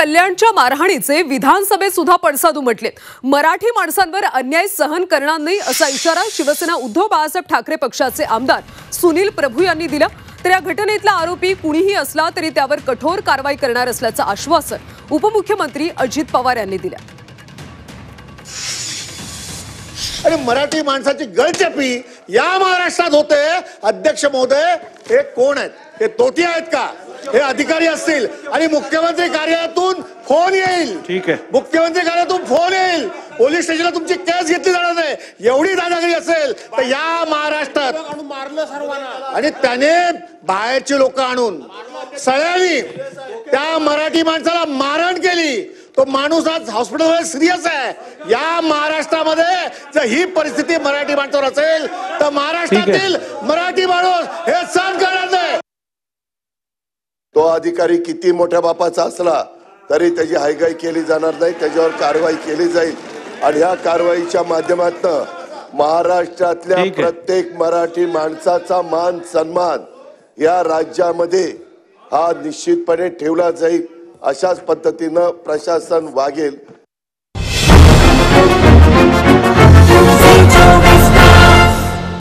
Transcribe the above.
कल्याणच्या मारहाणीचे विधानसभेत सुद्धा पडसाद उमटलेत। मराठी माणसांवर अन्याय सहन करणार नाही असा इशारा शिवसेना उद्धव बाळासाहेब ठाकरे पक्षाचे आमदार सुनील प्रभू यांनी दिला। तर या घटनेतला आरोपी कुणीही असला तरी त्यावर कठोर कारवाई करणार असल्याचं आश्वासन उपमुख्यमंत्री अजित पवार यांनी दिलं। आणि मराठी माणसाची गळचेपी या महाराष्ट्रात होते। अध्यक्ष महोदय, हे कोण आहेत? हे तोटी आहेत का? हे अधिकारी असतील आणि मुख्यमंत्री कार्यालयातून फोन येईल। ठीक आहे, मुख्यमंत्री कार्यालयातून फोन येईल, पोलीस स्टेशनला तुमची केस घेतली जाणार नाही। एवढी दादागिरी असेल तर या महाराष्ट्रात मारलं सर्वांना आणि त्याने बाहेरची लोक आणून सगळ्यांनी त्या मराठी माणसाला मारहाण केली। तो माणूस आज हॉस्पिटलमध्ये सिरियस आहे। या महाराष्ट्रामध्ये जर ही परिस्थिती मराठी माणसावर असेल तर महाराष्ट्रातील मराठी माणूस हे सहन करणार नाही। तो अधिकारी किती मोठ्या बापाचा असला तरी त्याची हायगाई केली जाणार नाही, त्याच्यावर कारवाई केली जाईल। आणि या कारवाईच्या माध्यमातून महाराष्ट्रातल्या प्रत्येक मराठी माणसाचा मान सन्मान या राज्यामध्ये हा निश्चितपणे ठेवला जाईल। अशाच पद्धतीनं प्रशासन वागेल